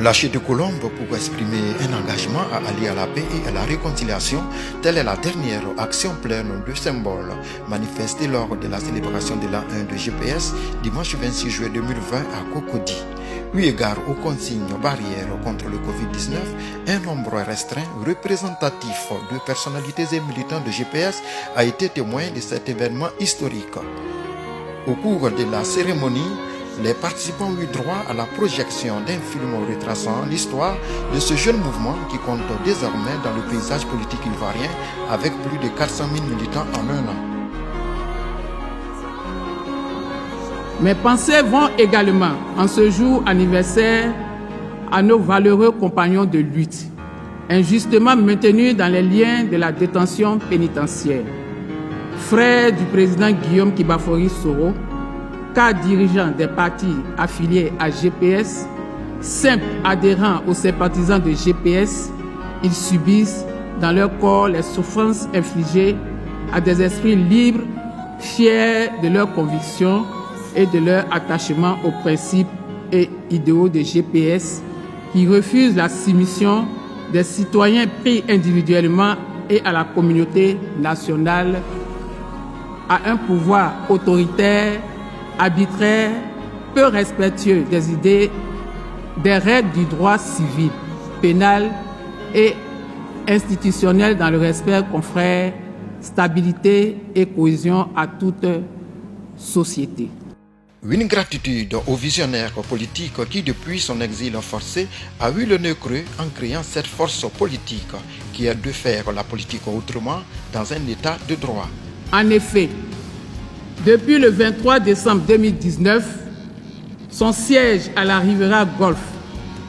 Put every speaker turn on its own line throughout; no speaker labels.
Lâcher de colombe pour exprimer un engagement à aller à la paix et à la réconciliation, telle est la dernière action pleine de symboles manifestée lors de la célébration de l'an 1 de GPS dimanche 26 juillet 2020 à Cocody. Eu égard aux consignes barrières contre le Covid-19, un nombre restreint représentatif de personnalités et militants de GPS a été témoin de cet événement historique. Au cours de la cérémonie, les participants ont eu droit à la projection d'un film retraçant l'histoire de ce jeune mouvement qui compte désormais dans le paysage politique ivoirien avec plus de 400 000 militants en un an.
Mes pensées vont également, en ce jour anniversaire, à nos valeureux compagnons de lutte, injustement maintenus dans les liens de la détention pénitentiaire. Frères du président Guillaume Kibafori Soro, cadres dirigeants des partis affiliés à GPS, simples adhérents aux sympathisants de GPS, ils subissent dans leur corps les souffrances infligées à des esprits libres, fiers de leurs convictions et de leur attachement aux principes et idéaux de GPS, qui refusent la soumission des citoyens pris individuellement et à la communauté nationale à un pouvoir autoritaire, arbitraire, peu respectueux des idées, des règles du droit civil, pénal et institutionnel dans le respect confrère, stabilité et cohésion à toute société.
Une gratitude au visionnaire politique qui, depuis son exil forcé, a eu le nez creux en créant cette force politique qui est de faire la politique autrement dans un état de droit.
En effet, depuis le 23 décembre 2019, son siège à la Riviera Golf,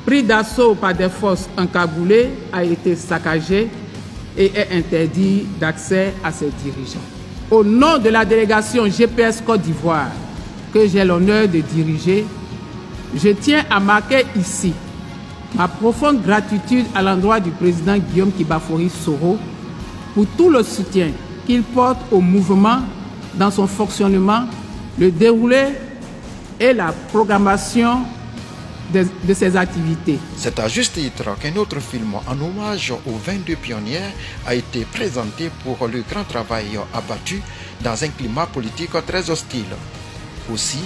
pris d'assaut par des forces encagoulées, a été saccagé et est interdit d'accès à ses dirigeants. Au nom de la délégation GPS Côte d'Ivoire, que j'ai l'honneur de diriger, je tiens à marquer ici ma profonde gratitude à l'endroit du président Guillaume Kibafori Soro pour tout le soutien qu'il porte au mouvement dans son fonctionnement, le déroulé et la programmation de ses activités.
C'est à juste titre qu'un autre film en hommage aux 22 pionnières a été présenté pour le grand travail abattu dans un climat politique très hostile. Aussi,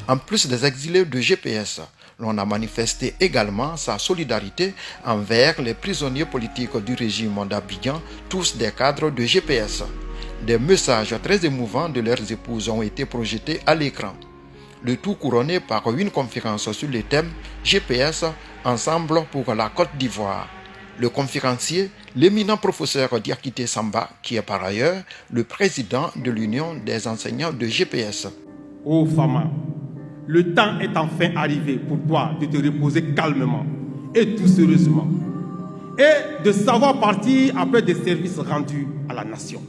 en plus des exilés de GPS, l'on a manifesté également sa solidarité envers les prisonniers politiques du régime d'Abidjan, tous des cadres de GPS. Des messages très émouvants de leurs épouses ont été projetés à l'écran. Le tout couronné par une conférence sur le thème GPS Ensemble pour la Côte d'Ivoire. Le conférencier, l'éminent professeur Diakité Samba, qui est par ailleurs le président de l'Union des enseignants de GPS.
Ô Fama, le temps est enfin arrivé pour toi de te reposer calmement et doucereusement et de savoir partir après des services rendus à la nation.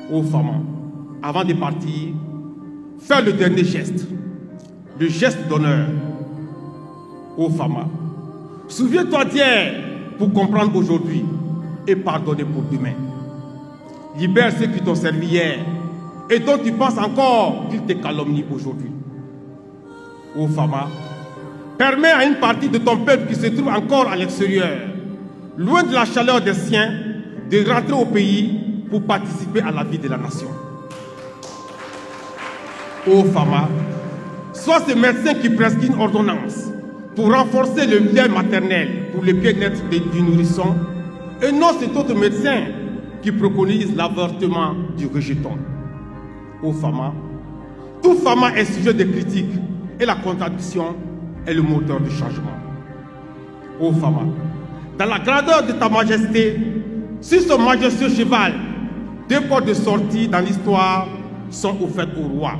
Ô Fama, avant de partir, fais le dernier geste, le geste d'honneur. Ô Fama, souviens-toi d'hier pour comprendre aujourd'hui et pardonner pour demain. Libère ceux qui t'ont servi hier et dont tu penses encore qu'ils te calomnient aujourd'hui. Ô Fama, permets à une partie de ton peuple qui se trouve encore à l'extérieur, loin de la chaleur des siens, de rentrer au pays pour participer à la vie de la nation. Ô Fama, sois ce médecin qui prescrit une ordonnance pour renforcer le lien maternel pour le bien-être du nourrisson et non cet autre médecin qui préconise l'avortement du rejeton. Ô Fama, tout Fama est sujet de critique et la contradiction est le moteur du changement. Ô Fama, dans la grandeur de ta majesté, sur ce majestueux cheval, deux portes de sortie dans l'histoire sont offertes au roi,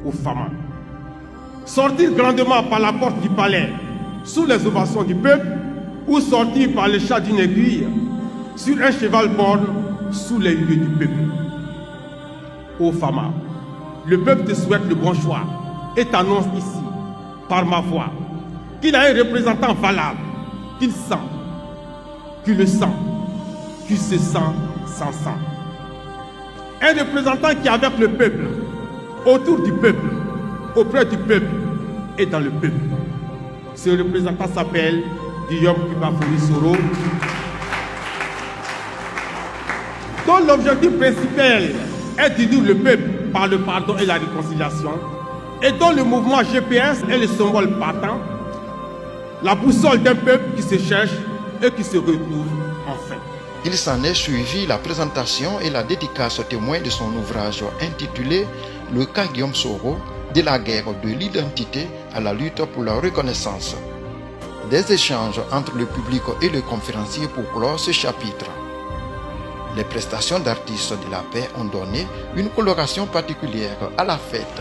au Fama. Sortir grandement par la porte du palais, sous les ovations du peuple, ou sortir par le chat d'une aiguille, sur un cheval borgne, sous les yeux du peuple. Ô Fama, le peuple te souhaite le bon choix et t'annonce ici, par ma voix, qu'il a un représentant valable, qu'il sent, qu'il le sent, qu'il se sent sans sang. Un représentant qui est avec le peuple, autour du peuple, auprès du peuple et dans le peuple. Ce représentant s'appelle Guillaume Kibafori Soro, dont l'objectif principal est d'unir le peuple par le pardon et la réconciliation, et dont le mouvement GPS est le symbole partant, la boussole d'un peuple qui se cherche et qui se retrouve enfin.
Il s'en est suivi la présentation et la dédicace au témoin de son ouvrage intitulé « Le cas Guillaume Soro, de la guerre de l'identité à la lutte pour la reconnaissance ». Des échanges entre le public et le conférencier pour clore ce chapitre. Les prestations d'artistes de la paix ont donné une coloration particulière à la fête.